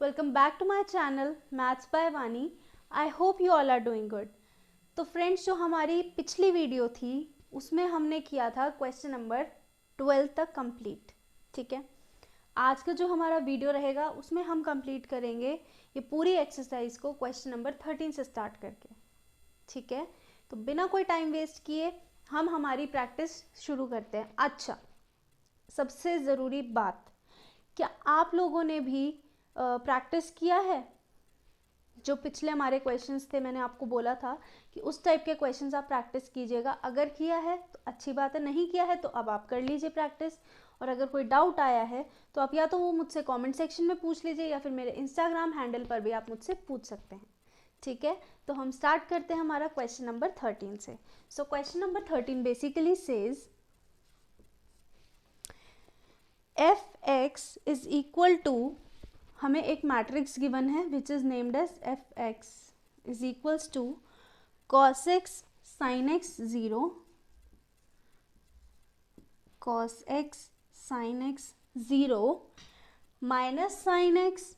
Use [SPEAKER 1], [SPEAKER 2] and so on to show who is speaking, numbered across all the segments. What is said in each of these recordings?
[SPEAKER 1] welcome back to my channel Maths by Vani. I hope you all are doing good. तो friends, जो हमारी पिछली video थी उसमें हमने किया था क्वेश्चन नंबर 12 तक कंप्लीट. ठीक है, आज का जो हमारा वीडियो रहेगा उसमें हम कंप्लीट करेंगे ये पूरी एक्सरसाइज को क्वेश्चन नंबर 13 से स्टार्ट करके. ठीक है, तो बिना कोई टाइम वेस्ट किए हम हमारी प्रैक्टिस शुरू करते हैं. अच्छा, सबसे ज़रूरी बात, क्या आप लोगों ने भी प्रैक्टिस किया है? जो पिछले हमारे क्वेश्चंस थे मैंने आपको बोला था कि उस टाइप के क्वेश्चंस आप प्रैक्टिस कीजिएगा. अगर किया है तो अच्छी बात है, नहीं किया है तो अब आप कर लीजिए प्रैक्टिस. और अगर कोई डाउट आया है तो आप या तो वो मुझसे कमेंट सेक्शन में पूछ लीजिए या फिर मेरे इंस्टाग्राम हैंडल पर भी आप मुझसे पूछ सकते हैं. ठीक है, तो हम स्टार्ट करते हैं हमारा क्वेश्चन नंबर 13 से. So question number 13 basically says f(x) is equal to, हमें एक मैट्रिक्स गिवन है which is named as f(x) is equals to cos x sin x 0, cos x sin x 0 minus sin x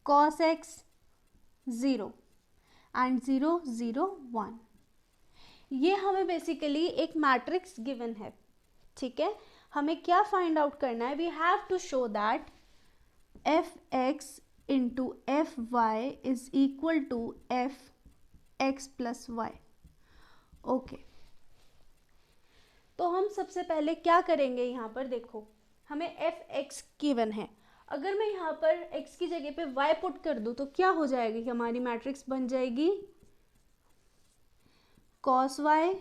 [SPEAKER 1] cos x 0 and 0 0 1. ये हमें basically एक matrix given है. ठीक है, हमें क्या फाइंड आउट करना है? We have to show that f(x) into f(y) is equal to f(x) plus y. Okay, तो हम सबसे पहले क्या करेंगे? यहाँ पर देखो, हमें f(x) गिवन है. अगर मैं यहाँ पर x की जगह पे y पुट कर दूँ तो क्या हो जाएगी? कि हमारी मैट्रिक्स बन जाएगी cos y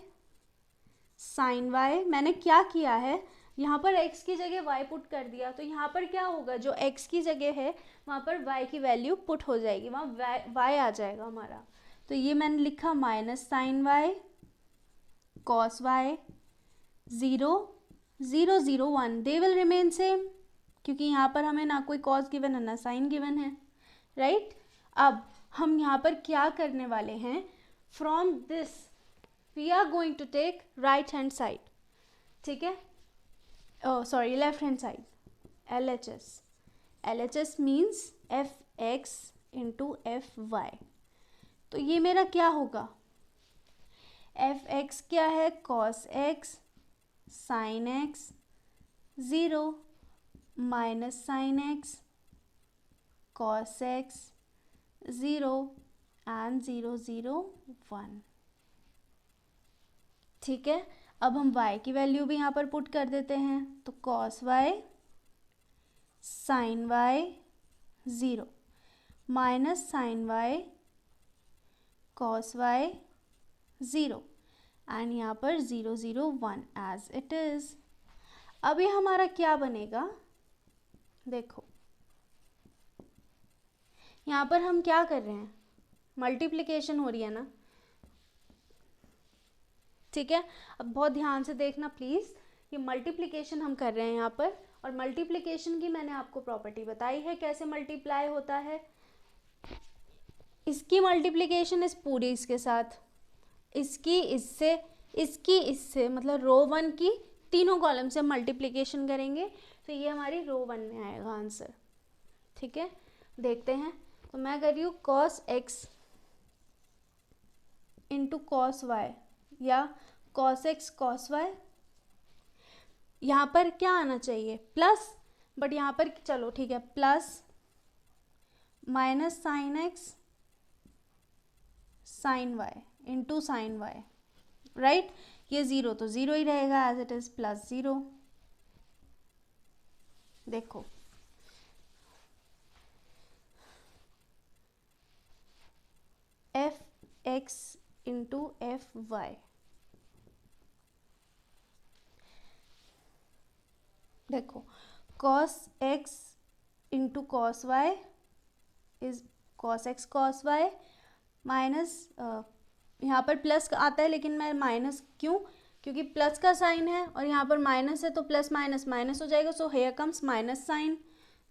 [SPEAKER 1] sin y. मैंने क्या किया है, यहाँ पर x की जगह y पुट कर दिया, तो यहाँ पर क्या होगा? जो x की जगह है वहाँ पर y की वैल्यू पुट हो जाएगी, वहाँ y आ जाएगा हमारा. तो ये मैंने लिखा minus sine y cos y 0 0 0 1. They will remain same, क्योंकि यहाँ पर हमें ना कोई cos गिवन है ना साइन गिवन है. राइट, अब हम यहाँ पर क्या करने वाले हैं? From this we are going to take right hand side. ठीक है, sorry left hand side, LHS. LHS means f(x) into f(y). तो ये मेरा क्या होगा? f(x) क्या है? cos x sin x 0 minus sine x cos x 0 and 0 0 1. ठीक है, अब हम y की वैल्यू भी यहाँ पर पुट कर देते हैं. तो cos y sin y 0 minus sine y cos y 0 and यहाँ पर 0 0 1 एज इट इज. अभी हमारा क्या बनेगा? देखो, यहाँ पर हम क्या कर रहे हैं? मल्टीप्लिकेशन हो रही है ना. ठीक है, अब बहुत ध्यान से देखना प्लीज़. ये मल्टीप्लिकेशन हम कर रहे हैं यहाँ पर, और मल्टीप्लिकेशन की मैंने आपको प्रॉपर्टी बताई है कैसे मल्टीप्लाई होता है. इसकी मल्टीप्लिकेशन इस पूरी इसके साथ, इसकी इससे मतलब रो 1 की तीनों कॉलम से मल्टीप्लिकेशन करेंगे तो ये हमारी रो 1 में आएगा आंसर. ठीक है, देखते हैं. तो मैं कर रही हूँ cos x into cos y या cos x cos y. यहाँ पर क्या आना चाहिए? प्लस, बट यहाँ पर चलो ठीक है, plus minus sine x sine y into sine y. Right, ये 0 तो 0 ही रहेगा एज इट इज, प्लस 0. देखो, f(x) इंटू f(y). देखो, cos x into cos y is cos x cos y minus, यहाँ पर प्लस आता है लेकिन मैं माइनस क्यों? क्योंकि प्लस का साइन है और यहाँ पर माइनस है तो प्लस माइनस माइनस हो जाएगा. So here comes minus sine,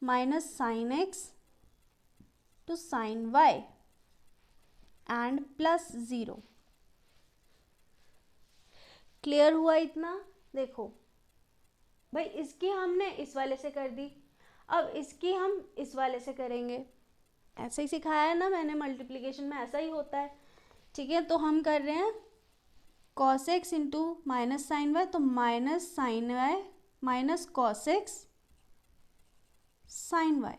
[SPEAKER 1] minus sine x to sine y and plus 0. Clear हुआ इतना? देखो भाई, इसकी हमने इस वाले से कर दी. अब इसकी हम इस वाले से करेंगे, ऐसे ही सिखाया है ना मैंने, मल्टीप्लिकेशन में ऐसा ही होता है, ठीक है। तो हम कर रहे हैं cos x into minus sine Y, तो minus sine Y minus cos x sine Y,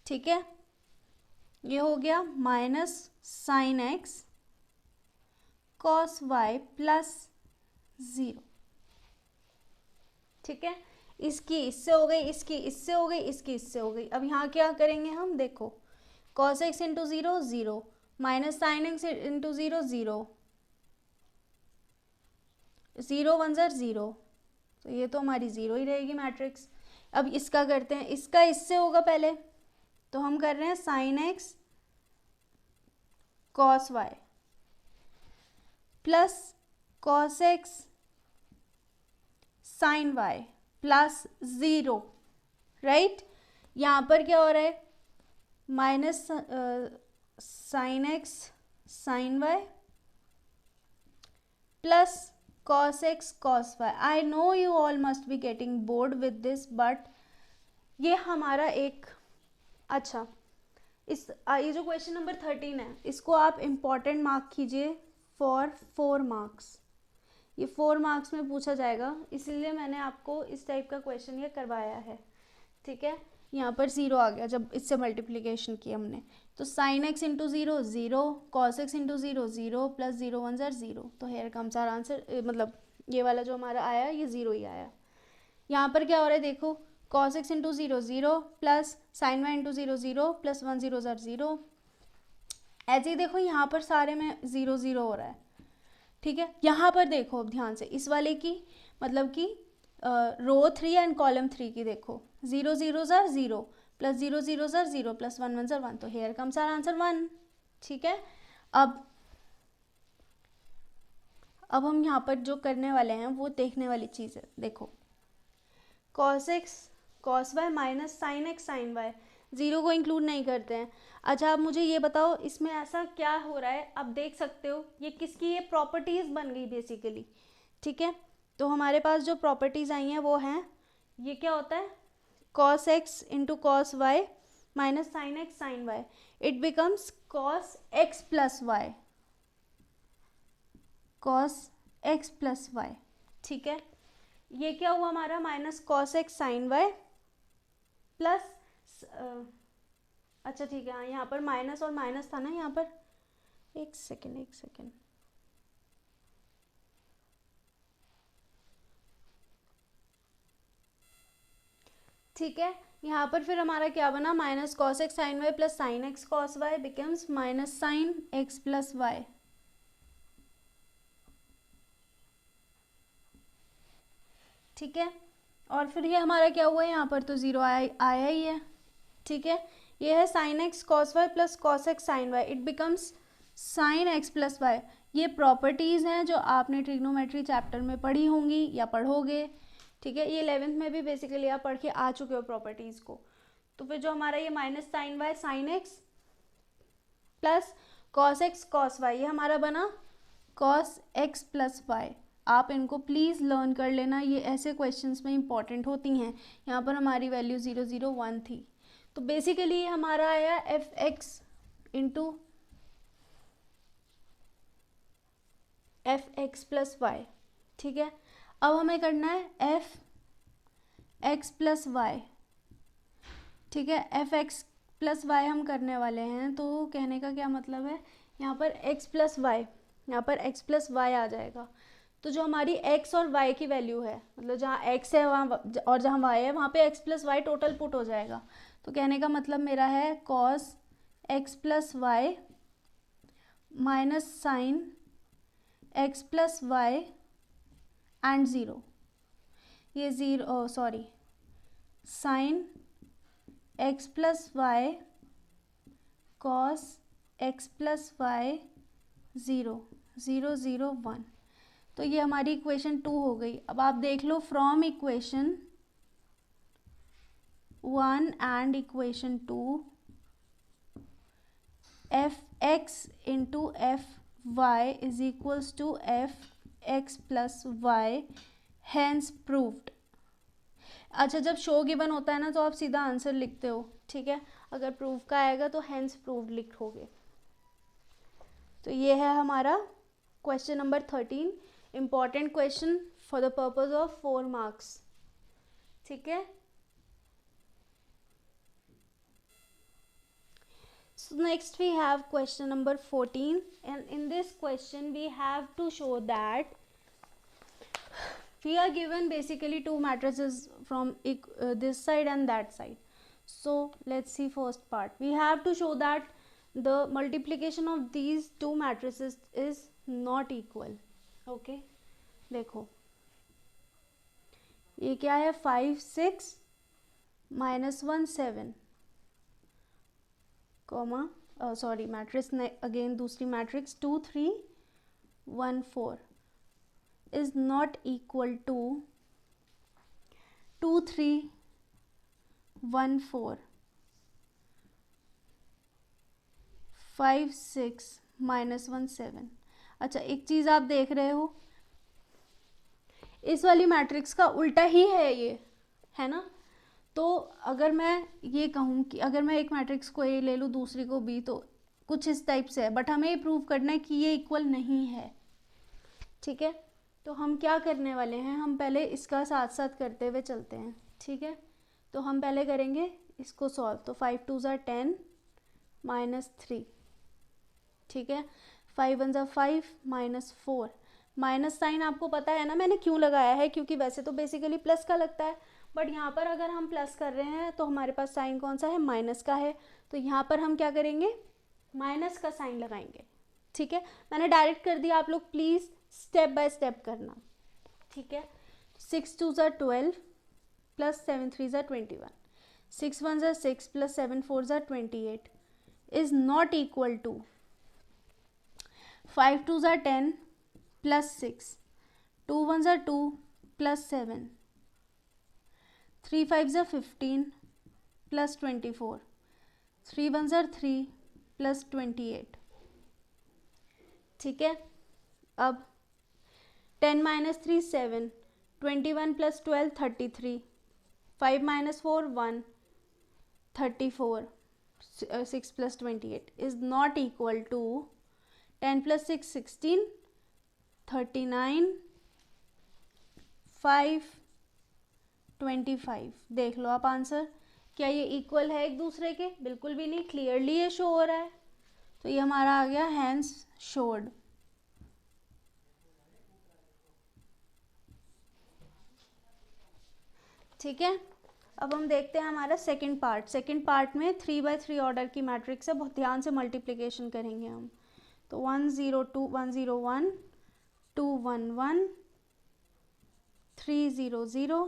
[SPEAKER 1] ठीक है। ये हो गया minus sine X cos Y plus 0, ठीक है। इसकी इससे हो गई, इसकी इससे हो गई, इसकी इससे हो गई। अब यहाँ क्या करेंगे हम, देखो cos x into 0 0, minus sine x into 0 0, 0 1 ज़र 0, तो ये तो हमारी 0 ही रहेगी मैट्रिक्स। अब इसका करते हैं, इसका इससे होगा पहले, तो हम कर रहे हैं sine X cos Y plus cos X sine Y plus 0, right. यहाँ पर क्या हो रहा है, minus sine X sine Y plus cos x cos y. I know you all must be getting bored with this, but ये हमारा एक, अच्छा ये जो क्वेश्चन नंबर 13 है, इसको आप इम्पॉर्टेंट मार्क कीजिए फॉर 4 मार्क्स। ये 4 मार्क्स में पूछा जाएगा, इसलिए मैंने आपको इस टाइप का क्वेश्चन ये करवाया है, ठीक है। यहाँ पर 0 आ गया जब इससे मल्टीप्लिकेशन की हमने, तो sine x into 0 0, cos x into 0 0, plus 0 1 ज़र 0, तो हेयर कम्स आर आंसर, मतलब ये वाला जो हमारा आया ये 0 ही आया। यहाँ पर क्या हो रहा है, देखो cos x into 0 0, plus sine Y into 0 0, plus 1 0 ज़र 0, ऐसे ही देखो यहाँ पर सारे में 0 0 हो रहा है, ठीक है। यहाँ पर देखो अब ध्यान से, इस वाले की मतलब कि रो 3 एंड कॉलम 3 की देखो, 0 0 ज़र 0, प्लस 0 0 ज़र 0, प्लस 1 1 ज़र 1, तो हेयर कम्स आर आंसर 1, ठीक है। अब हम यहाँ पर जो करने वाले हैं वो देखने वाली चीज़ है, देखो cos x cos y minus sine X sine Y, 0 को इंक्लूड नहीं करते हैं। अच्छा आप मुझे ये बताओ इसमें ऐसा क्या हो रहा है, आप देख सकते हो ये किसकी, ये प्रॉपर्टीज़ बन गई बेसिकली, ठीक है। तो हमारे पास जो प्रॉपर्टीज़ आई हैं वो हैं, ये क्या होता है cos x into cos Y minus sine X sine Y, it becomes cos x plus Y, cos x plus Y, ठीक है। ये क्या हुआ हमारा, minus cos x sine Y plus, अच्छा ठीक है, हाँ यहाँ पर माइनस और माइनस था ना, यहाँ पर एक सेकेंड, ठीक है। यहाँ पर फिर हमारा क्या बना, minus cos x sine Y plus sine X cos Y becomes minus sine X plus Y, ठीक है। और फिर ये हमारा क्या हुआ, यहाँ पर तो 0 आया ही है, ठीक है। ये है sine X cos Y plus cos X sine Y, it becomes sine X plus Y. ये प्रॉपर्टीज़ हैं जो आपने ट्रिग्नोमेट्री चैप्टर में पढ़ी होंगी या पढ़ोगे, ठीक है। ये 11th में भी बेसिकली आप पढ़ के आ चुके हो प्रॉपर्टीज़ को। तो फिर जो हमारा ये minus sine Y sine X plus cos X cos Y, ये हमारा बना कॉस एक्स प्लस वाई। आप इनको प्लीज़ लर्न कर लेना, ये ऐसे क्वेश्चंस में इंपॉर्टेंट होती हैं। यहाँ पर हमारी वैल्यू 0 0 1 थी, तो बेसिकली ये हमारा आया F X into F X plus Y, ठीक है। अब हमें करना है एफ एक्स प्लस वाई, ठीक है। एफ एक्स प्लस वाई हम करने वाले हैं, तो कहने का क्या मतलब है, यहाँ पर एक्स प्लस वाई, यहाँ पर एक्स प्लस वाई आ जाएगा। तो जो हमारी x और y की वैल्यू है, मतलब जहाँ x है वहाँ और जहाँ y है वहाँ पे x plus Y total put हो जाएगा। तो कहने का मतलब मेरा है cos x plus Y minus sine x plus Y and 0, ये 0 sorry sine x plus Y cos x plus Y 0 0 0 1, तो ये हमारी इक्वेशन 2 हो गई। अब आप देख लो from equation 1 and equation 2, F X into F Y is equals to F X plus Y hence proved. अच्छा, जब शो गिवन होता है ना तो आप सीधा आंसर लिखते हो, ठीक है। अगर प्रूव का आएगा तो हैंस प्रूव्ड लिखोगे। तो ये है हमारा question number 13, important question for the purpose of 4 marks, ठीक है। So next we have question number 14, and in this question we have to show that we are given basically two matrices from this side and that side. So let's see first part. We have to show that the multiplication of these two matrices is not equal. Okay, देखो ये क्या है, 5 6 -1 7 comma sorry matrix again दूसरी matrix 2 3 1 4 is not equal to 2 3 1 4 5 6 -1 7। अच्छा, एक चीज़ आप देख रहे हो, इस वाली मैट्रिक्स का उल्टा ही है ये, है ना। तो अगर मैं ये कहूँ कि अगर मैं एक मैट्रिक्स को ए ले लूँ दूसरी को बी, तो कुछ इस टाइप से है, बट हमें ये प्रूव करना है कि ये इक्वल नहीं है, ठीक है। तो हम क्या करने वाले हैं, हम पहले इसका साथ साथ करते हुए चलते हैं, ठीक है। तो हम पहले करेंगे इसको सॉल्व। तो 5 2 ज़ा 10 -3, ठीक है। 5 1 ज़ा 5 -4। माइनस साइन आपको पता है ना मैंने क्यों लगाया है, क्योंकि वैसे तो बेसिकली प्लस का लगता है, बट यहाँ पर अगर हम प्लस कर रहे हैं तो हमारे पास साइन कौन सा है, माइनस का है। तो यहाँ पर हम क्या करेंगे, माइनस का साइन लगाएंगे, ठीक है। मैंने डायरेक्ट कर दिया, आप लोग प्लीज़ स्टेप बाय स्टेप करना, ठीक है। 6 2 ज़ा 12 प्लस 7 3 ज़ा 21, 6 1 ज़ा 6 प्लस 7 4 ज़ा 28 इज नॉट इक्वल टू 5 2 ज़ा 10 प्लस 6, 2 1 ज़ा 2 प्लस 7, 3 5 ज़ा 15 प्लस 24, 3 1 ज़ा 3 प्लस 28, ठीक है। अब 10 - 3 7, 21 plus 12 33, 5 - 4 1, 34, 6 plus 28 is not equal to 10 plus 6 16, 39, 5 25। देख लो आप आंसर, क्या ये इक्वल है एक दूसरे के, बिल्कुल भी नहीं, क्लियरली ये शो हो रहा है। तो ये हमारा आ गया हैंस शोड। ठीक है, अब हम देखते हैं हमारा सेकंड पार्ट। सेकंड पार्ट में 3 बाय 3 ऑर्डर की मैट्रिक्स है, बहुत ध्यान से मल्टीप्लिकेशन करेंगे हम। तो 1 0 2 1 0 1 2 1 1 3 0 0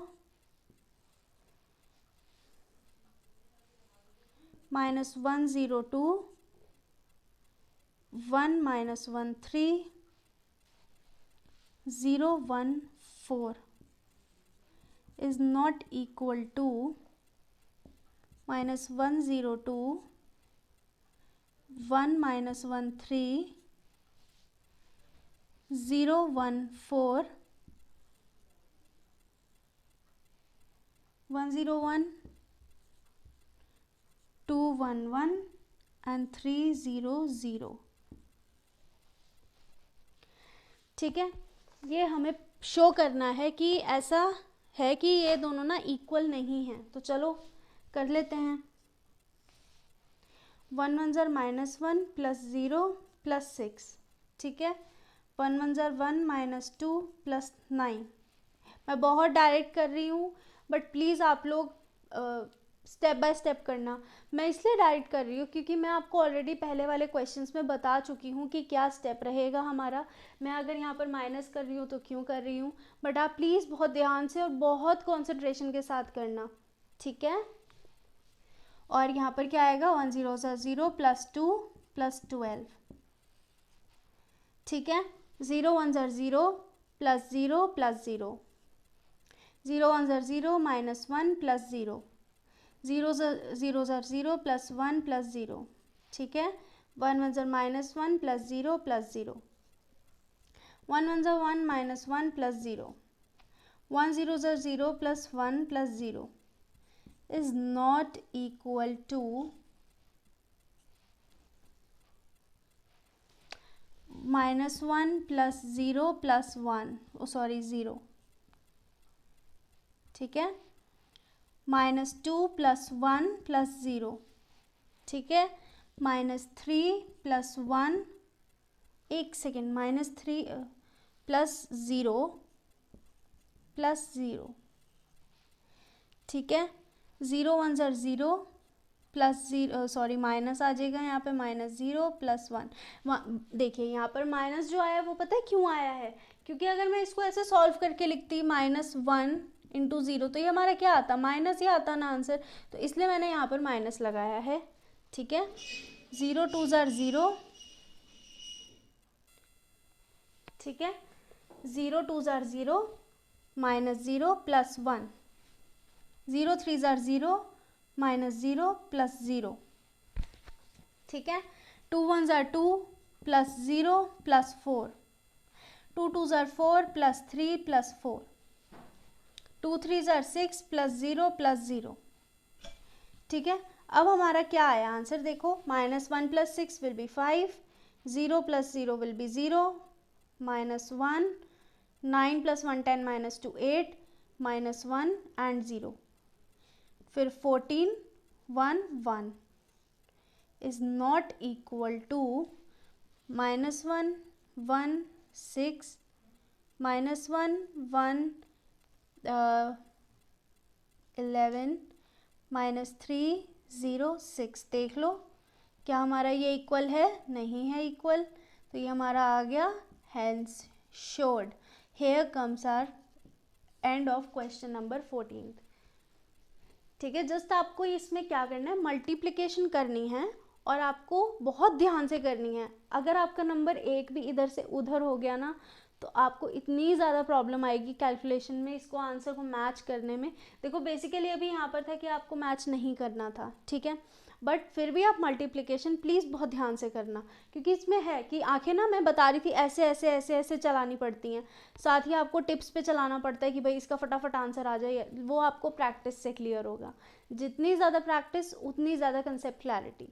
[SPEAKER 1] -1 0 2 1 -1 3 0 1 4 is not equal to -1 0 2 1 -1 3 0 1 4 1 0 1 2 1 1 and 3 0 0। ठीक है, ये हमें शो करना है कि ऐसा है कि ये दोनों ना इक्वल नहीं हैं। तो चलो कर लेते हैं। 1 1 ज़र -1 प्लस 0 प्लस 6, ठीक है। 1 1 ज़र 1 -2 प्लस 9। मैं बहुत डायरेक्ट कर रही हूँ, बट प्लीज़ आप लोग स्टेप बाय स्टेप करना। मैं इसलिए डायरेक्ट कर रही हूँ क्योंकि मैं आपको ऑलरेडी पहले वाले क्वेश्चंस में बता चुकी हूँ कि क्या स्टेप रहेगा हमारा। मैं अगर यहाँ पर माइनस कर रही हूँ तो क्यों कर रही हूँ, बट आप प्लीज़ बहुत ध्यान से और बहुत कंसंट्रेशन के साथ करना, ठीक है। और यहाँ पर क्या आएगा, 1 0 ज़ा 0 प्लस 2 प्लस 12, ठीक है। 0 1 ज़र 0 प्लस 0 प्लस 0, 0 1 ज़र 0 -1 प्लस 0, 0 ज़र 0 प्लस 1 प्लस 0, ठीक है। 1 1 ज़र -1 प्लस 0 प्लस 0, 1 1 ज़र 1 -1 plus 0, 1 0 0 plus 1 plus 0 is not equal to -1 plus 0 plus 1, sorry 0, ठीक है, -2 plus 1 plus 0, ठीक है, -3 plus 1, एक सेकेंड, -3 plus 0 plus 0, ठीक है, 0 1 0 प्लस 0, सॉरी माइनस आ जाएगा यहाँ पे, -0 प्लस 1। देखिए यहाँ पर माइनस जो आया वो पता है क्यों आया है, क्योंकि अगर मैं इसको ऐसे सॉल्व करके लिखती -1 इंटू 0 तो ये हमारा क्या आता, माइनस ही आता ना आंसर, तो इसलिए मैंने यहाँ पर माइनस लगाया है, ठीक है। 0 2 0, ठीक है, 0 2 0, -0 प्लस 1, 0 3 0, -0 प्लस 0, ठीक है, 2 1 2 plus 0 plus 4, 2 2 4 plus 3 plus 4, 2 3 6 plus 0 plus 0, ठीक है। अब हमारा क्या आया आंसर देखो, -1 plus 6 will be 5, 0 plus 0 will be 0, -1, 9 plus 1 10 -2 8, -1 and 0, फिर 14 1 1 is not equal to -1 1 6, -1 1 11, -3 0 6। देख लो क्या हमारा ये इक्वल है, नहीं है इक्वल, तो ये हमारा आ गया hence showed। here comes our end of question number 14। ठीक है, जस्ट आपको इसमें क्या करना है, मल्टीप्लिकेशन करनी है और आपको बहुत ध्यान से करनी है। अगर आपका नंबर एक भी इधर से उधर हो गया ना तो आपको इतनी ज़्यादा प्रॉब्लम आएगी कैलकुलेशन में, इसको आंसर को मैच करने में। देखो बेसिकली अभी यहाँ पर था कि आपको मैच नहीं करना था, ठीक है, बट फिर भी आप मल्टीप्लिकेशन प्लीज़ बहुत ध्यान से करना, क्योंकि इसमें है कि आंखें ना मैं बता रही थी ऐसे ऐसे ऐसे ऐसे चलानी पड़ती हैं, साथ ही आपको टिप्स पे चलाना पड़ता है कि भाई इसका फटाफट आंसर आ जाए, वो आपको प्रैक्टिस से क्लियर होगा। जितनी ज़्यादा प्रैक्टिस उतनी ज़्यादा कंसेप्ट क्लैरिटी,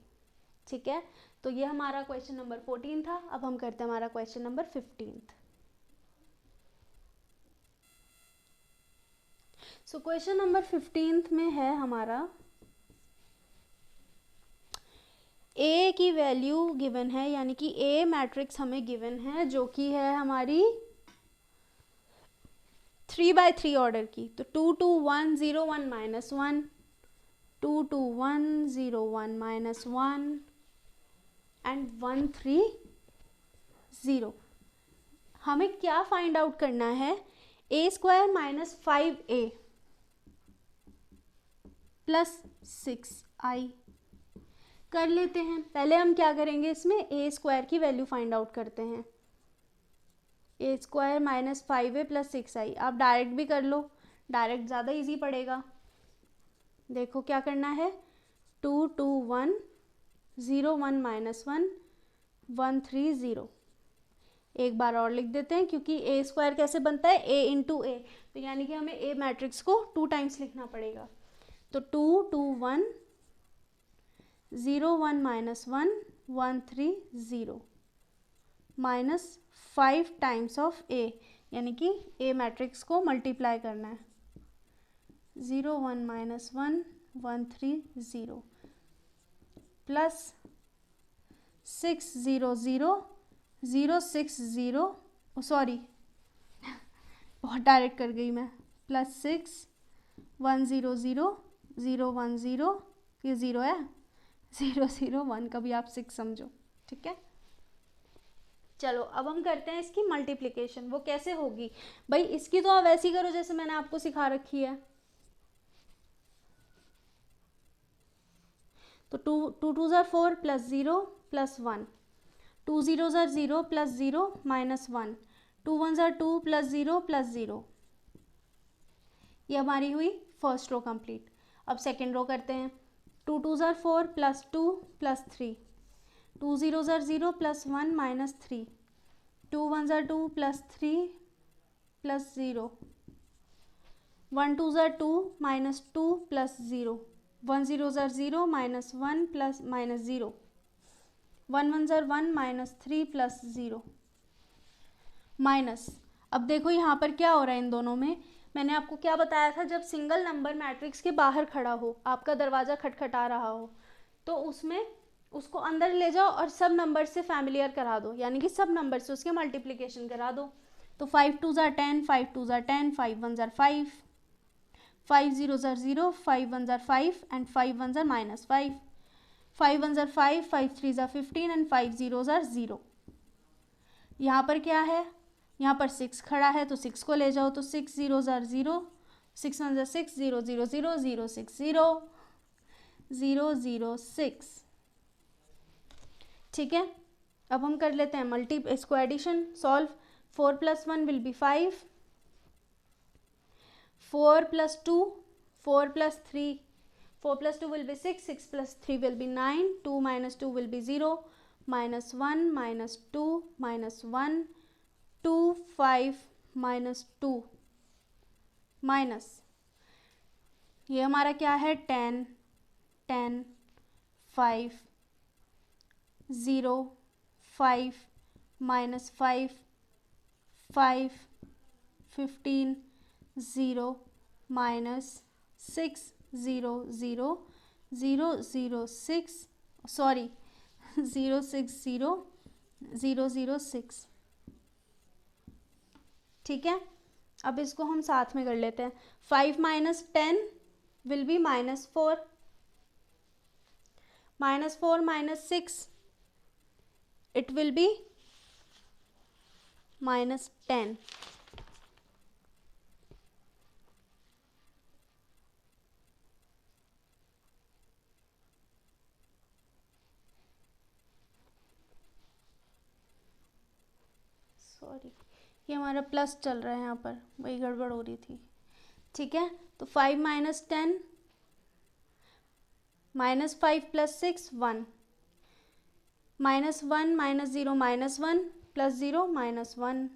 [SPEAKER 1] ठीक है। तो ये हमारा क्वेश्चन नंबर 14 था। अब हम करते हैं हमारा क्वेश्चन नंबर 15। सो क्वेश्चन नंबर 15 में है हमारा ए की वैल्यू गिवन है, यानी कि ए मैट्रिक्स हमें गिवन है जो कि है हमारी 3/3 ऑर्डर की। तो 2 2 1 0 1 -1, 2 2 1 0 1 -1 एंड 1 3 0। हमें क्या फाइंड आउट करना है, a² - 5a प्लस 6i कर लेते हैं। पहले हम क्या करेंगे, इसमें a² की वैल्यू फाइंड आउट करते हैं। a² - 5a प्लस 6i, आप डायरेक्ट भी कर लो, डायरेक्ट ज़्यादा इजी पड़ेगा। देखो क्या करना है, 2 2 1 0 1 -1 1 3 0। एक बार और लिख देते हैं, क्योंकि a² कैसे बनता है, a इंटू a, तो यानी कि हमें a मैट्रिक्स को 2 टाइम्स लिखना पड़ेगा। तो 2 2 1 0 1 -1 1 3 0 -5 टाइम्स ऑफ a, यानी कि a मैट्रिक्स को मल्टीप्लाई करना है। 0 1 -1 1 3 0 प्लस 6 0 0 0 6 0, सॉरी बहुत डायरेक्ट कर गई मैं, प्लस 6 1 0 0 0 1 0, ये 0 है, 0 0 1 का भी आप 6 समझो, ठीक है। चलो अब हम करते हैं इसकी मल्टीप्लिकेशन। वो कैसे होगी भाई, इसकी तो आप वैसी करो जैसे मैंने आपको सिखा रखी है। तो 2 2 4 plus 0 plus 1, 2 0 0 plus 0 -1, 2 1 2 plus 0 plus 0। ये हमारी हुई फर्स्ट रो कंप्लीट। अब सेकेंड रो करते हैं, 2 2 4 plus 2 plus 3, 2 0 0 plus 1 -3, 2 1 2 plus 3 plus 0, 1 2 ज़ार 2 माइनस 2 प्लस 0, 1 0 ज़ार 0 माइनस 1 प्लस माइनस 0, 1 1 ज़ार 1 माइनस 3 प्लस 0 माइनस। अब देखो यहाँ पर क्या हो रहा है इन दोनों में, मैंने आपको क्या बताया था, जब सिंगल नंबर मैट्रिक्स के बाहर खड़ा हो, आपका दरवाज़ा खटखटा रहा हो, तो उसमें उसको अंदर ले जाओ और सब नंबर से फैमिलियर करा दो, यानी कि सब नंबर से उसके मल्टीप्लिकेशन करा दो। तो 5 2 ज़ार 10, 5 2 ज़ार 10, 5 1 ज़ार 5, 5 0 ज़ार 0, 5 1 ज़ार 5 एंड 5 1 ज़ार माइनस 5, 5 1 ज़ार 5, 5 3 ज़ार 15 एंड 5 0 ज़ार 0। यहाँ पर क्या है, यहाँ पर 6 खड़ा है तो 6 को ले जाओ, तो 6 0 ज़ार 0, 6 1 ज़ार 6, 0 0 0 0 6 0 0 0 6। ठीक है, अब हम कर लेते हैं मल्टी इसको addition solve. 4 + 1 will be 5, 4 + 2, 4 + 3, 4 + 2 will be 6, 6 + 3 will be 9, 2 - 2 will be 0, -1 -2 -1 2 5 -2 minus, ये हमारा क्या है 10 10 5 0 5 -5 5 15 0 -6 0 0 0 0 6 सॉरी 0 6 0 0 0 6। ठीक है, अब इसको हम साथ में कर लेते हैं। 5 - 10 will be -4, -4 - 6 it will be -10। Sorry, ये हमारा प्लस चल रहा है यहाँ पर, वही गड़बड़ हो रही थी। ठीक है, तो 5 - 10 -5 + 6 1, -1 - 0 -1 + 0 -1,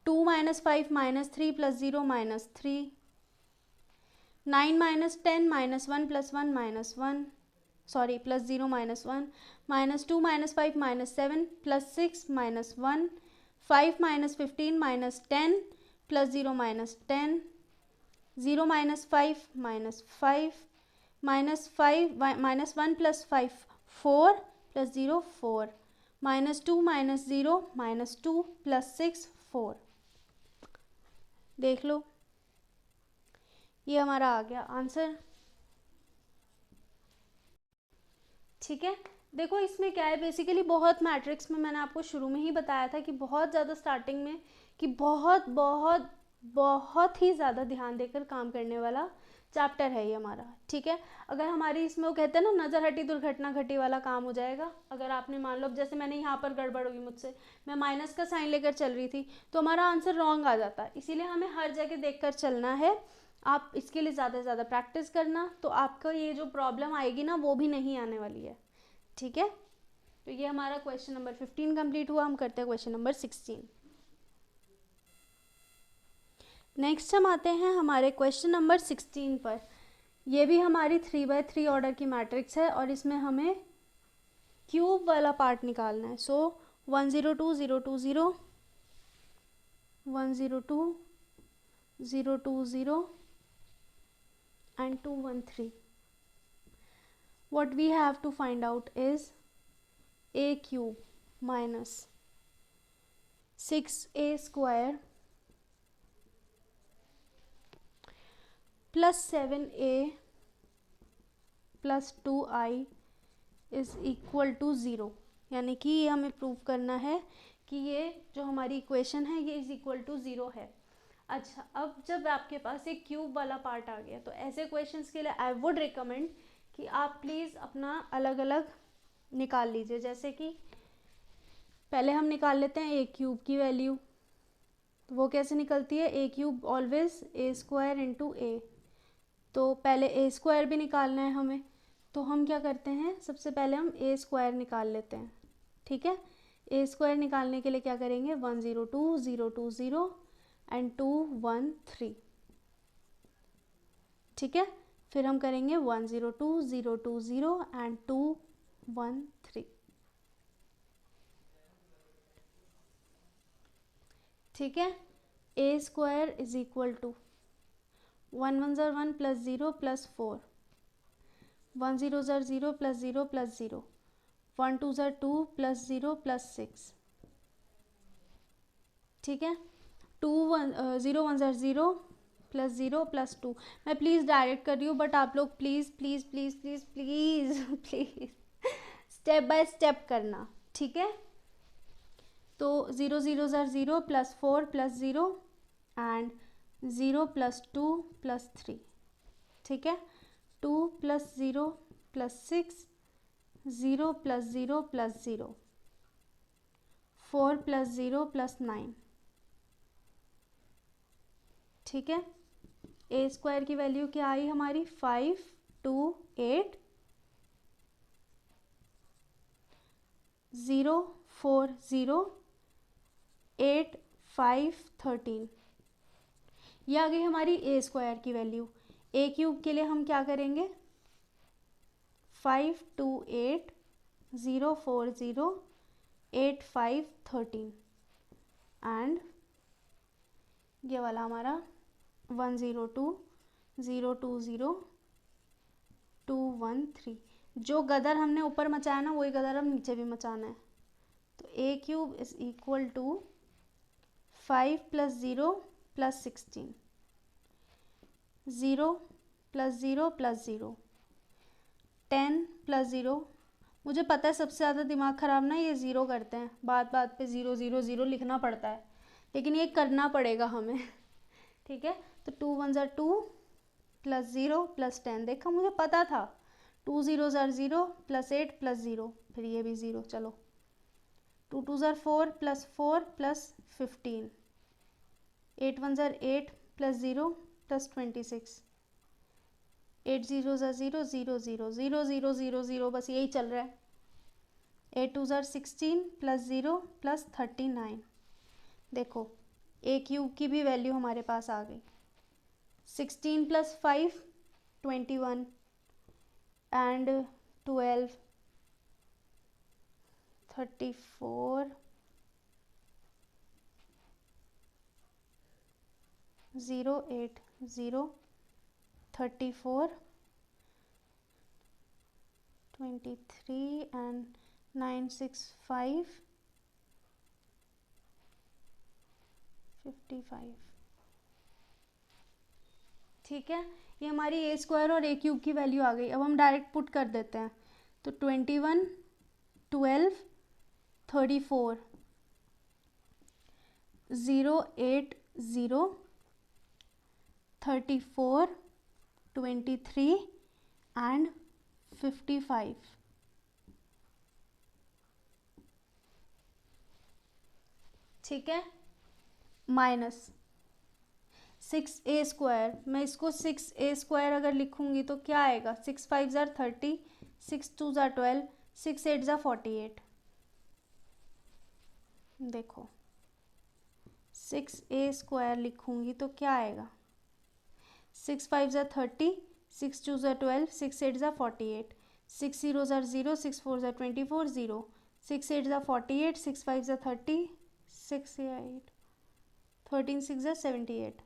[SPEAKER 1] 2 - 5 - 3 + 0 -3, 9 - 10 -1 + 1 -1 सॉरी +0 -1, -2 - 5 - 7 + 6 -1, 5 - 15 - 10 + 0 -10, 0 - 5 -5 -5 -1 + 5 4 + 0 4, -2 - 0 -2 + 6 4। देख लो, ये हमारा आ गया आंसर। ठीक है, देखो इसमें क्या है, बेसिकली बहुत मैट्रिक्स में मैंने आपको शुरू में ही बताया था कि बहुत ज़्यादा स्टार्टिंग में कि बहुत बहुत बहुत ही ज़्यादा ध्यान देकर काम करने वाला चैप्टर है ये हमारा। ठीक है, अगर हमारी इसमें वो कहते हैं ना नज़र हटी दुर्घटना घटी वाला काम हो जाएगा। अगर आपने मान लो जैसे मैंने यहाँ पर गड़बड़ होगी मुझसे, मैं माइनस का साइन लेकर चल रही थी तो हमारा आंसर रॉन्ग आ जाता है। इसीलिए हमें हर जगह देख कर चलना है। आप इसके लिए ज़्यादा से ज़्यादा प्रैक्टिस करना, तो आपका ये जो प्रॉब्लम आएगी ना वो भी नहीं आने वाली है। ठीक है, तो ये हमारा क्वेश्चन नंबर 15 कंप्लीट हुआ। हम करते हैं क्वेश्चन नंबर 16। नेक्स्ट हम आते हैं हमारे क्वेश्चन नंबर 16 पर। ये भी हमारी 3x3 ऑर्डर की मैट्रिक्स है और इसमें हमें क्यूब वाला पार्ट निकालना है। सो 1 0 2 0 2 0, 1 0 2 0 2 0 and 2 1 3. What we have to find out is a cube minus 6a square plus 7a plus 2i is equal to 0। यानी कि ये हमें प्रूव करना है कि ये जो हमारी इक्वेशन है ये इज इक्वल टू 0 है। अच्छा, अब जब आपके पास एक क्यूब वाला पार्ट आ गया तो ऐसे क्वेश्चंस के लिए आई वुड रिकमेंड कि आप प्लीज़ अपना अलग अलग निकाल लीजिए। जैसे कि पहले हम निकाल लेते हैं ए क्यूब की वैल्यू, तो वो कैसे निकलती है, A cube always A square into A. तो पहले ए स्क्वायर भी निकालना है हमें, तो हम क्या करते हैं, सबसे पहले हम ए स्क्वायर निकाल लेते हैं। ठीक है, ए स्क्वायर निकालने के लिए क्या करेंगे, 1 0 2 0 2 0 एंड 2 1 3। ठीक है, फिर हम करेंगे 102 020 एंड 213। ठीक है, A square is equal to 1 1 ज़र 1 प्लस 0 प्लस 4, 1 0 ज़र 0 प्लस 0 प्लस 0, 1 2 ज़र 2 प्लस 0 प्लस 6। ठीक है, 0 1 ज़र 0 प्लस 0 प्लस 2। मैं प्लीज़ डायरेक्ट कर रही हूँ, बट आप लोग please please please please please please step by step करना। ठीक है, तो 0 0 ज़र 0 plus 4 plus 0 and 0 plus 2 plus 3। ठीक है, 2 plus 0 plus 6, 0 plus 0 plus 0, 4 plus 0 plus 9। ठीक है, ए स्क्वायर की वैल्यू क्या आई हमारी 5 2 8 0 4 0 8 5 13। ये आ गई हमारी ए स्क्वायर की वैल्यू। ए क्यूब के लिए हम क्या करेंगे 5 2 8 0 4 0 8 5 13 एंड ये वाला हमारा 102 020 213। जो गदर हमने ऊपर मचाया ना वही गदर हम नीचे भी मचाना है। तो A cube is equal to 5 plus 0 plus 16, 0 plus 0 plus 0, 10 plus 0। मुझे पता है सबसे ज़्यादा दिमाग ख़राब ना ये ज़ीरो करते हैं, बात बात पे 0 0 0 लिखना पड़ता है, लेकिन ये करना पड़ेगा हमें। ठीक है, तो 2 1 ज़र 2 प्लस 0 प्लस 10। देखा, मुझे पता था। 2 0 ज़र 0 प्लस 8 प्लस 0, फिर ये भी 0। चलो 2 2 ज़र 4 प्लस 4 प्लस 15, 8 1 ज़र 8 प्लस 0 प्लस 26, 8 0 ज़र 0 0 0 0 0 0 0, बस यही चल रहा है। 8 2 ज़र 16 प्लस 0 प्लस 39। देखो ए क्यूब की भी वैल्यू हमारे पास आ गई। 16 प्लस 5 21 एंड 12 34 0 8 0 34 23 एंड 9 6 5 55। ठीक है, ये हमारी ए स्क्वायर और ए क्यूब की वैल्यू आ गई। अब हम डायरेक्ट पुट कर देते हैं। तो 21 12 34 0 8 0 34 23 एंड 55। ठीक है, माइनस 6 ए स्क्वायर। मैं इसको 6 ए स्क्वायर अगर लिखूंगी तो क्या आएगा 6 5 ज़ार 30, 6 2 ज़ार 12, 6 8 ज़ार 48। देखो 6 ए स्क्वायर लिखूंगी तो क्या आएगा 6 5 ज़ार 30, 6 2 ज़ार 12, 6 8 ज़ार 48, 6 0 ज़ार 0, 6 4 ज़ार 24 0, 6 8 ज़ार 48, 6 5 ज़ार 30, 6 8 13 6 ज़ार 78।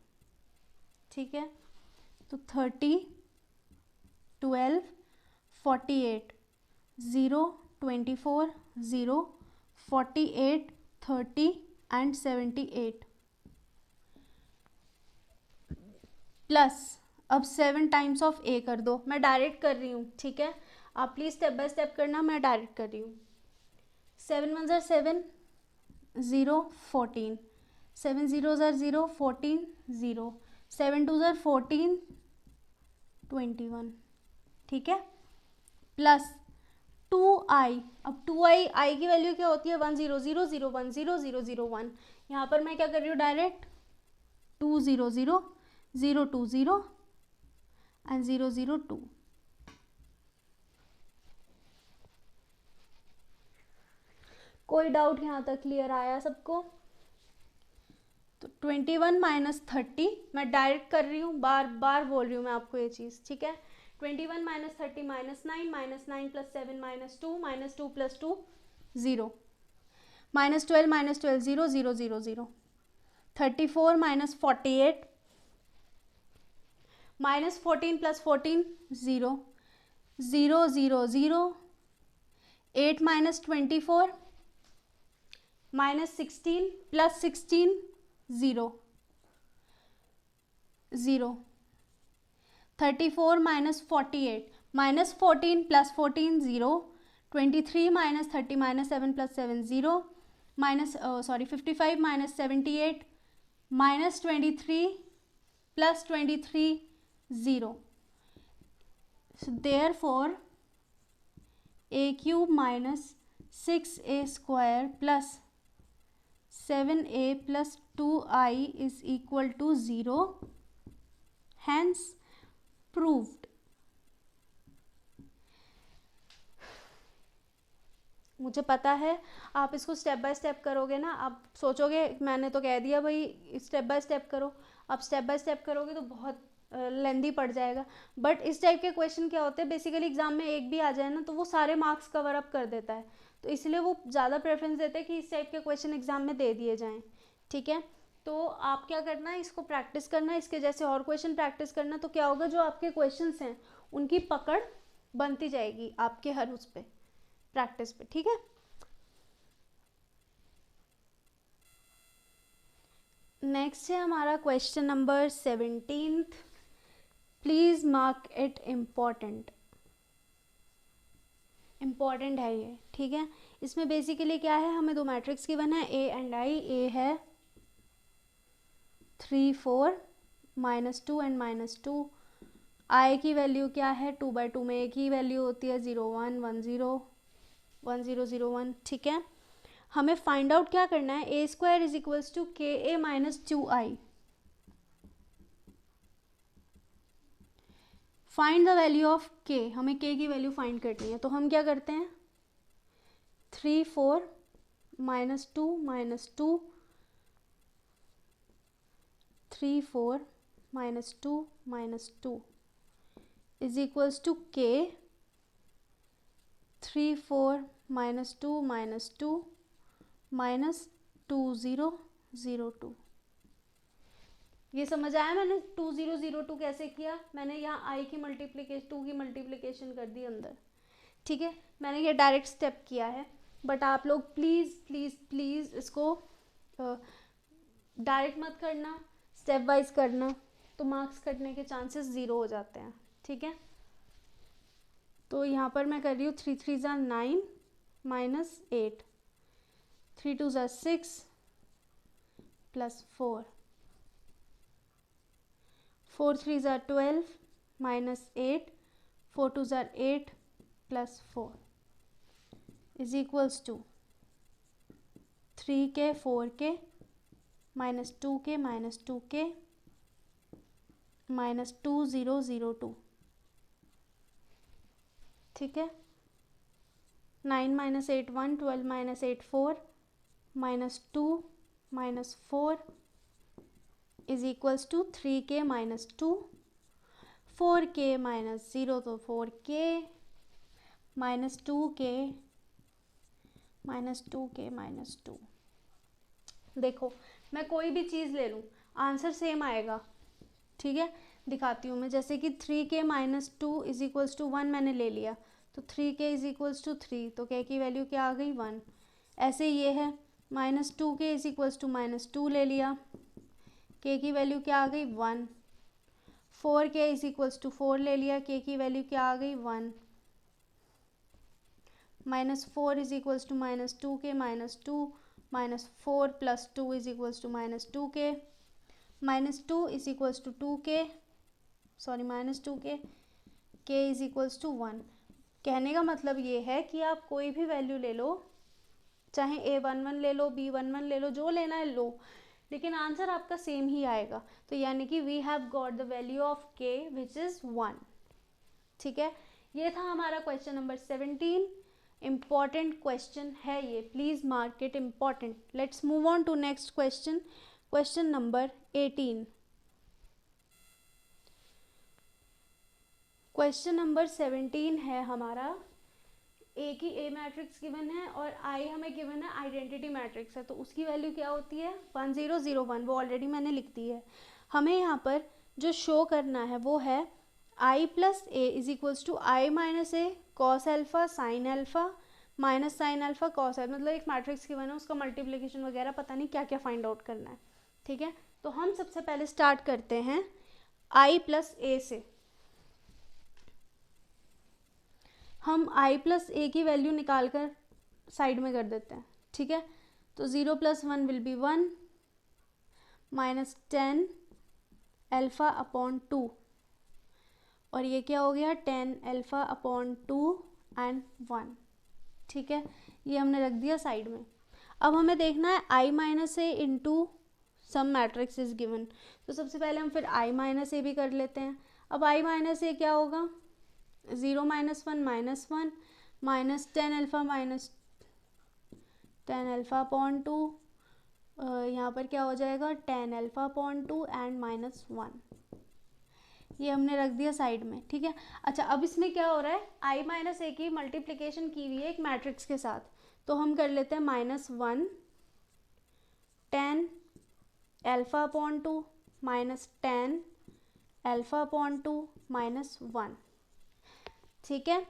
[SPEAKER 1] ठीक है, तो 30 12 48 0 24 0 48 30 एंड 78 प्लस अब 7 टाइम्स ऑफ ए कर दो। मैं डायरेक्ट कर रही हूँ, ठीक है, आप प्लीज़ स्टेप बाय स्टेप करना, मैं डायरेक्ट कर रही हूँ। 7 1 ज़ार 7 0 14, 7 0 ज़ार 0 14 0, 7 2 ज़ार 14 21। ठीक है, प्लस 2i। अब 2i, आई की वैल्यू क्या होती है 1 0 0 0 1 0 0 0 1। यहाँ पर मैं क्या कर रही हूँ डायरेक्ट 2 0 0 0 2 0 एंड 0 0 2। कोई डाउट यहाँ तक क्लियर आया सबको? तो 21 माइनस 30, मैं डायरेक्ट कर रही हूँ, बार बार बोल रही हूँ मैं आपको ये चीज़, ठीक है। 21 minus 30 minus 9 plus 7 minus two plus 2 0, minus 12 0 0 0 0, 34 minus 48, minus 14 plus 14 0 0 0 0, 8 minus 24, minus 16 plus 16 0 0, 34 minus 48, minus 14 plus 14 0, 23 minus 30 minus 7 plus 7 0, minus 55 minus 78, minus 23 plus 23 0. So therefore a cube minus 6a square plus 7a plus 2i is equal to 0. Hence proved. मुझे पता है आप इसको step by step करोगे ना, आप सोचोगे मैंने तो कह दिया भाई स्टेप बाय स्टेप करो, आप स्टेप बाय स्टेप करोगे तो बहुत लेंदी पड़ जाएगा। बट इस टाइप के क्वेश्चन क्या होते हैं, बेसिकली एग्जाम में एक भी आ जाए ना तो वो सारे मार्क्स कवर अप कर देता है, तो इसलिए वो ज़्यादा प्रेफरेंस देते हैं कि इस टाइप के क्वेश्चन एग्जाम में दे दिए जाएँ, ठीक है। तो आप क्या करना है, इसको प्रैक्टिस करना है, इसके जैसे और क्वेश्चन प्रैक्टिस करना, तो क्या होगा जो आपके क्वेश्चन हैं उनकी पकड़ बनती जाएगी आपके हर उस पर प्रैक्टिस पे, ठीक है। नेक्स्ट है हमारा question number 17, please mark it important. Important है ये, ठीक है। इसमें बेसिकली क्या है, हमें दो मैट्रिक्स गिवन है ए एंड आई। ए है 3 4 -2 एंड -2। आई की वैल्यू क्या है, 2/2 में एक ही वैल्यू होती है 0 1 1 0 1 0 0 1, ठीक है। हमें फाइंड आउट क्या करना है, A square is equals to K A minus 2i। Find the value of K, हमें के की वैल्यू फाइंड करनी है, तो हम क्या करते हैं 3 4 -2 3 4 -2 इज इक्वल्स टू के 3 4 -2 -2 0 0 2। ये समझ आया मैंने 2 0 0 2 कैसे किया, मैंने यहाँ आई की मल्टीप्लिकेशन 2 की मल्टीप्लिकेशन कर दी अंदर, ठीक है। मैंने ये डायरेक्ट स्टेप किया है, बट आप लोग प्लीज़ प्लीज़ प्लीज़ इसको डायरेक्ट मत करना, स्टेप वाइज करना, तो मार्क्स कटने के चांसेस ज़ीरो हो जाते हैं, ठीक है। तो यहाँ पर मैं कर रही हूँ 3 3 ज़ा 9 -8, 3 2 ज़ा 6 +4, 4 3 ज़ा 12 -8, 4 2 ज़ा 8 +4 इज इक्वल्स टू 3 के 4 के -2 के -2 के -2 0 0 2, ठीक है। 9 -8 1, 12 -8 4, -2 -4 इज इक्वल्स टू 3 के -2, 4 के -0 तो 4 के -2 के -2। देखो मैं कोई भी चीज़ ले लूँ आंसर सेम आएगा, ठीक है। दिखाती हूँ मैं, जैसे कि 3 के -2 इज इक्वल्स टू 1 मैंने ले लिया, तो 3 के इज इक्वल्स टू 3, तो के की वैल्यू क्या आ गई 1। ऐसे ये है -2 के इज इक्वल्स टू -2 ले लिया, के की वैल्यू क्या आ गई 1। 4 के इज इक्वल्स टू 4 ले लिया, के की वैल्यू क्या आ गई 1। -4 इज इक्वल्स टू -2 के -2, -4 + 2 इज इक्वल्स टू -2 के, -2 इज इक्वल्स टू 2 के, सॉरी -2 के इज इक्वल्स टू 1। कहने का मतलब ये है कि आप कोई भी वैल्यू ले लो, चाहे A11 ले लो, B11 ले लो, जो लेना है लो, लेकिन आंसर आपका सेम ही आएगा। तो यानी कि we have got the value of K which is 1, ठीक है। ये था हमारा क्वेश्चन नंबर 17। इम्पॉर्टेंट क्वेश्चन है ये, please mark it important. Let's move on to next question. Question number 18। Question number 17 है हमारा, ए की ए मैट्रिक्स गिवन है और आई हमें गिवन है आइडेंटिटी मैट्रिक्स है, तो उसकी वैल्यू क्या होती है 1 0 0 1, वो ऑलरेडी मैंने लिख दी है। हमें यहाँ पर जो शो करना है वो है I plus A is equals to I minus A cos alpha sine alpha minus sine alpha cos alpha, मतलब एक मैट्रिक्स गिवन है उसका मल्टीप्लिकेशन वगैरह पता नहीं क्या क्या फाइंड आउट करना है। ठीक है, तो हम सबसे पहले स्टार्ट करते हैं आई प्लस ए से। हम i प्लस ए की वैल्यू निकाल कर साइड में कर देते हैं। ठीक है, तो 0 + 1 will be 1 minus 10 alpha upon 2, और ये क्या हो गया 10 एल्फ़ा अपॉन 2 एंड 1। ठीक है, ये हमने रख दिया साइड में। अब हमें देखना है i minus A into some matrix is given, तो सबसे पहले हम फिर i माइनस ए भी कर लेते हैं। अब i माइनस ए क्या होगा 0 - 1 -1 minus 10 alpha minus 10 alpha upon 2, यहाँ पर क्या हो जाएगा 10 एल्फ़ा अपॉन 2 एंड -1, ये हमने रख दिया साइड में। ठीक है, अच्छा अब इसमें क्या हो रहा है i माइनस ए की मल्टीप्लिकेशन की हुई है एक मैट्रिक्स के साथ, तो हम कर लेते हैं -1 10 alpha upon 2 minus 10 alpha upon 2 -1। ठीक है,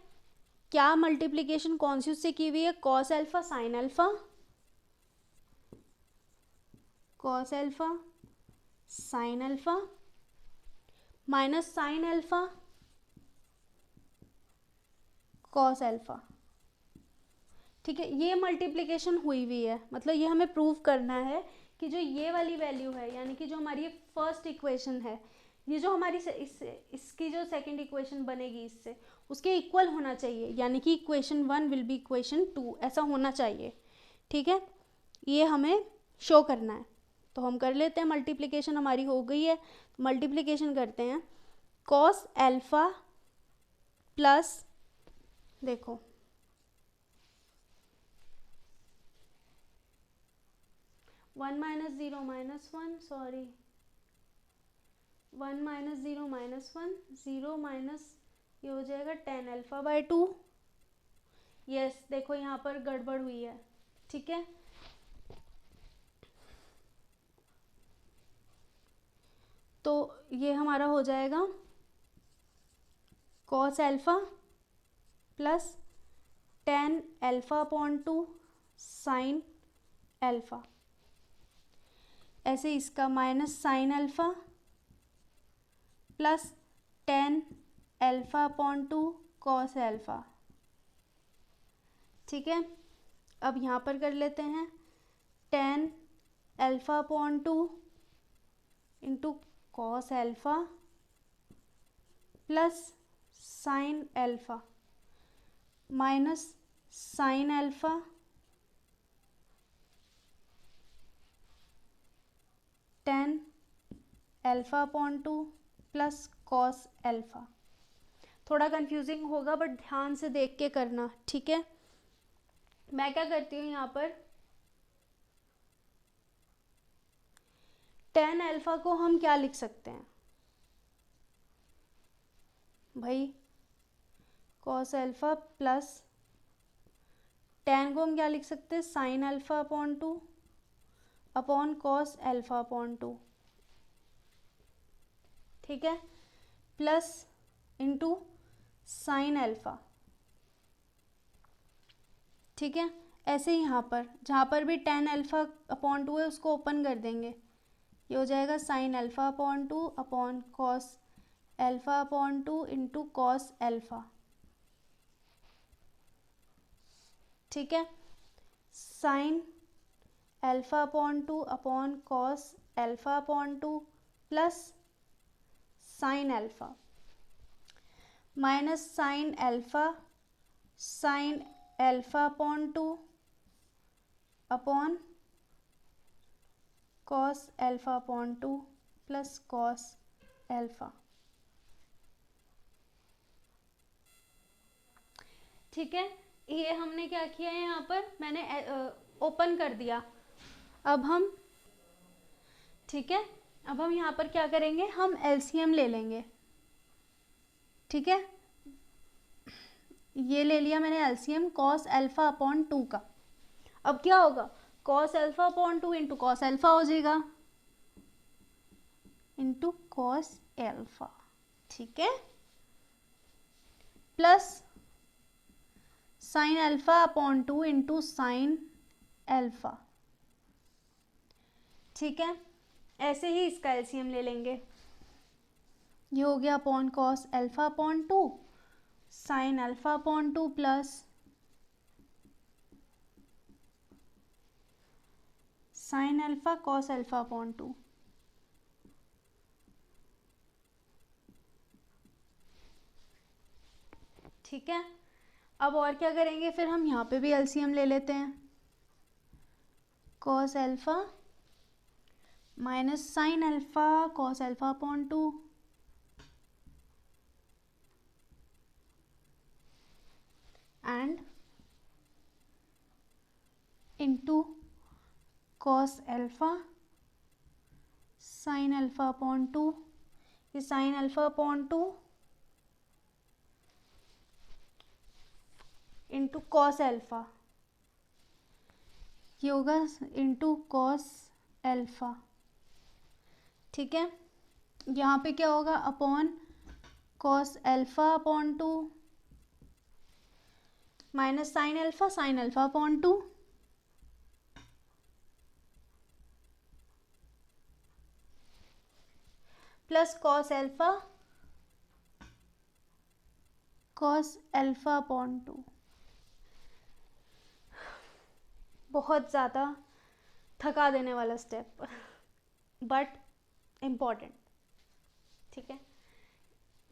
[SPEAKER 1] क्या मल्टीप्लिकेशन कौन सी उससे की हुई है cos alpha sine alpha, cos alpha sine alpha minus sine alpha cos alpha. ठीक है, ये मल्टीप्लिकेशन हुई हुई है, मतलब ये हमें प्रूव करना है कि जो ये वाली वैल्यू है यानी कि जो हमारी फर्स्ट इक्वेशन है, ये जो हमारी इसकी जो सेकंड इक्वेशन बनेगी इससे उसके इक्वल होना चाहिए, यानी कि इक्वेशन 1 विल बी इक्वेशन 2, ऐसा होना चाहिए। ठीक है, ये हमें शो करना है, तो हम कर लेते हैं मल्टीप्लिकेशन हमारी हो गई है, मल्टीप्लिकेशन करते हैं कॉस एल्फा प्लस, देखो 1 - 0 -1, सॉरी 1 - 0 -1, 0 माइनस ये हो जाएगा 10 एल्फ़ा बाई 2। यस, देखो यहाँ पर गड़बड़ हुई है। ठीक है, तो ये हमारा हो जाएगा cos alpha plus 10 alpha upon 2 sign alpha, ऐसे इसका minus sign alpha plus 10 alpha upon 2 cos alpha. ठीक है, अब यहाँ पर कर लेते हैं 10 alpha upon 2 into cos alpha plus sign alpha minus sign alpha 10 alpha upon 2 plus cos alpha. थोड़ा कंफ्यूजिंग होगा बट ध्यान से देख के करना। ठीक है, मैं क्या करती हूँ यहाँ पर 10 एल्फ़ा को हम क्या लिख सकते हैं भाई, कॉस एल्फ़ा प्लस 10 को हम क्या लिख सकते हैं sign alpha upon 2 upon cos alpha upon 2। ठीक है, प्लस इंटू साइन एल्फ़ा। ठीक है, ऐसे ही यहाँ पर जहाँ पर भी 10 एल्फ़ा अपॉन 2 है उसको ओपन कर देंगे, ये हो जाएगा sign alpha upon 2 upon cos alpha upon 2 into cos alpha. ठीक है, sign alpha upon 2 upon cos alpha upon 2 plus sign alpha minus sign alpha upon 2 upon cos alpha upon 2 plus cos alpha. ठीक है, ये हमने क्या किया है यहाँ पर मैंने ओपन कर दिया। अब हम ठीक है, अब हम यहाँ पर क्या करेंगे, हम एलसीएम ले लेंगे। ठीक है, ये ले लिया मैंने एलसीएम कॉस अल्फा अपॉन 2 का। अब क्या होगा, cos alpha upon 2 into cos alpha हो जाएगा, इंटू कॉस एल्फा। ठीक है, plus sine alpha upon 2 into sine alpha. ठीक है, ऐसे ही इसका एलसीएम ले लेंगे, ये हो गया upon cos alpha upon 2 sine alpha upon 2 plus sine alpha cos alpha upon 2। ठीक है, अब और क्या करेंगे, फिर हम यहाँ पे भी एलसीएम ले लेते हैं, cos alpha minus sine alpha cos alpha upon 2 and into cos alpha sine alpha upon 2, ये sine alpha upon 2 into cos alpha, ये होगा इंटू कॉस अल्फा। ठीक है, यहाँ पे क्या होगा, upon cos alpha upon 2 minus sine alpha upon 2 plus cos alpha upon 2। बहुत ज़्यादा थका देने वाला स्टेप बट इम्पॉर्टेंट। ठीक है,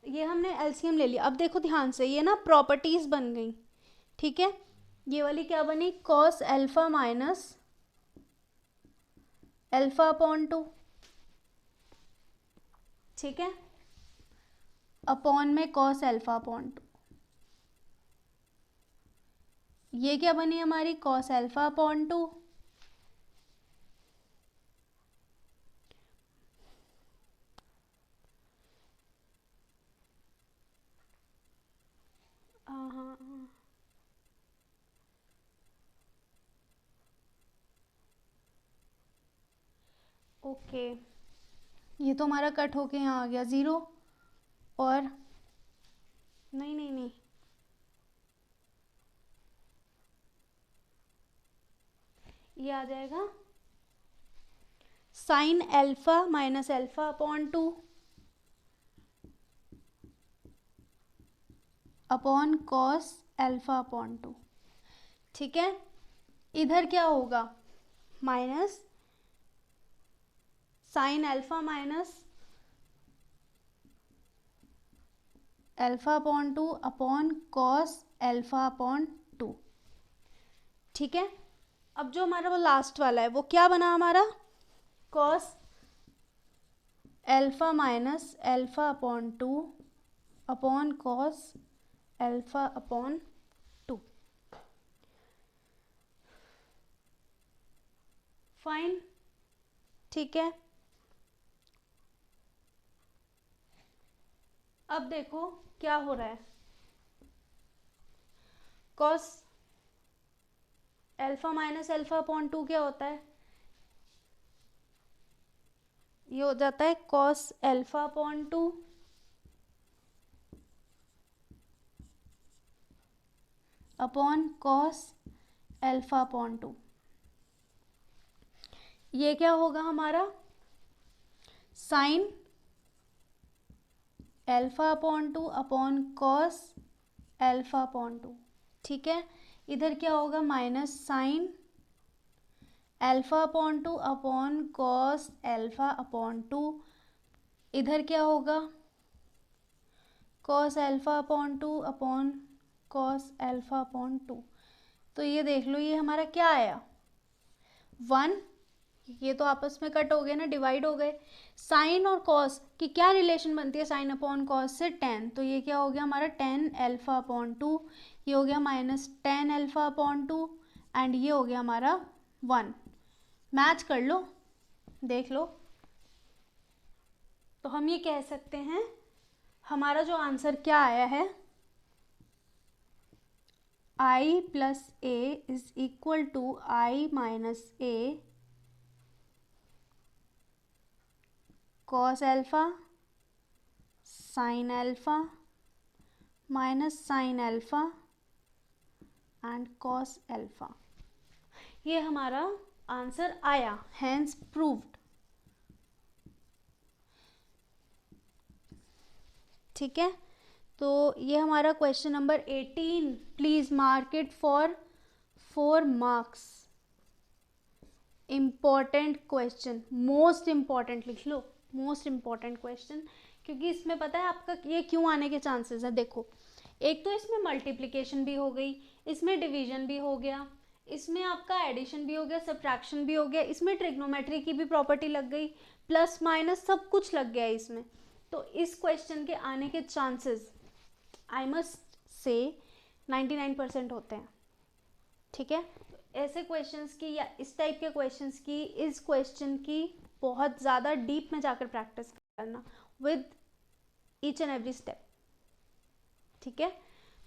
[SPEAKER 1] ये हमने एलसीएम ले लिया। अब देखो ध्यान से, ये ना प्रॉपर्टीज बन गई। ठीक है, ये वाली क्या बनी, cos alpha minus alpha upon 2। ठीक है, अपॉन में कॉस अल्फा अपॉन 2, ये क्या बनी हमारी, कॉस अल्फा अपॉन 2 ओके, ये तो हमारा कट होके यहाँ आ गया 0 और नहीं नहीं नहीं, ये आ जाएगा sine alpha minus alpha upon 2 upon cos alpha upon 2। ठीक है, इधर क्या होगा, minus sine alpha minus alpha upon 2 upon cos alpha upon 2। ठीक है, अब जो हमारा वो लास्ट वाला है वो क्या बना हमारा, cos alpha minus alpha upon 2 upon cos alpha upon 2। Fine. ठीक है, अब देखो क्या हो रहा है, cos alpha minus alpha upon 2 क्या होता है, ये हो जाता है cos alpha upon 2 upon cos alpha upon 2। ये क्या होगा हमारा, sine alpha upon 2 upon cos alpha upon 2। ठीक है, इधर क्या होगा, minus sine alpha upon 2 upon cos alpha upon 2। इधर क्या होगा, cos alpha upon 2 upon cos alpha upon 2। तो ये देख लो, ये हमारा क्या आया, 1, ये तो आपस में कट हो गए ना, डिवाइड हो गए। साइन और कॉस की क्या रिलेशन बनती है, साइन अपॉन कॉस से 10, तो ये क्या हो गया हमारा 10 अल्फा अपॉन 2, ये हो गया माइनस 10 अल्फा अपॉन 2 एंड ये हो गया हमारा 1। मैच कर लो, देख लो तो हम ये कह सकते हैं हमारा जो आंसर क्या आया है, i plus A is equal to i minus A cos alpha sine alpha minus sine alpha and cos alpha. ये हमारा आंसर आया, हैंस प्रूव्ड। ठीक है, तो ये हमारा question number 18। Please mark it for 4 marks. Important question, most important लिख लो, most important question, क्योंकि इसमें पता है आपका ये क्यों आने के चांसेस है। देखो, एक तो इसमें मल्टीप्लिकेशन भी हो गई, इसमें डिवीजन भी हो गया, इसमें आपका एडिशन भी हो गया, सब्ट्रैक्शन भी हो गया, इसमें ट्रिग्नोमेट्री की भी प्रॉपर्टी लग गई, प्लस माइनस सब कुछ लग गया इसमें। तो इस क्वेश्चन के आने के चांसेस आई मस्ट से 99% होते हैं। ठीक है, तो ऐसे क्वेश्चंस की या इस टाइप के क्वेश्चंस की, इस क्वेश्चन की बहुत ज़्यादा डीप में जाकर प्रैक्टिस करना with each and every step. ठीक है,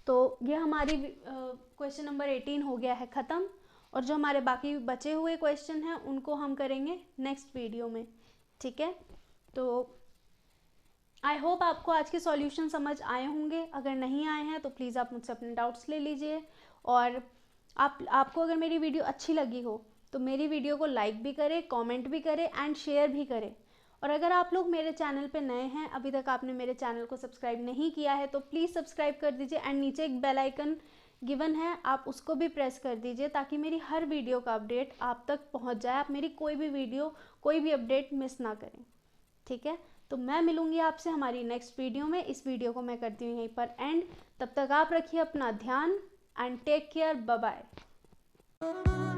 [SPEAKER 1] तो ये हमारी क्वेश्चन नंबर 18 हो गया है ख़त्म, और जो हमारे बाकी बचे हुए क्वेश्चन हैं उनको हम करेंगे नेक्स्ट वीडियो में। ठीक है, तो आई होप आपको आज के सॉल्यूशन समझ आए होंगे। अगर नहीं आए हैं तो प्लीज़ आप मुझसे अपने डाउट्स ले लीजिए, और आपको अगर मेरी वीडियो अच्छी लगी हो तो मेरी वीडियो को लाइक भी करें, कमेंट भी करें एंड शेयर भी करें। और अगर आप लोग मेरे चैनल पे नए हैं, अभी तक आपने मेरे चैनल को सब्सक्राइब नहीं किया है, तो प्लीज़ सब्सक्राइब कर दीजिए एंड नीचे एक बेल आइकन गिवन है, आप उसको भी प्रेस कर दीजिए ताकि मेरी हर वीडियो का अपडेट आप तक पहुंच जाए, आप मेरी कोई भी वीडियो, कोई भी अपडेट मिस ना करें। ठीक है, तो मैं मिलूंगी आपसे हमारी नेक्स्ट वीडियो में। इस वीडियो को मैं करती हूँ यहीं पर एंड। तब तक आप रखिए अपना ध्यान and take care, bye bye.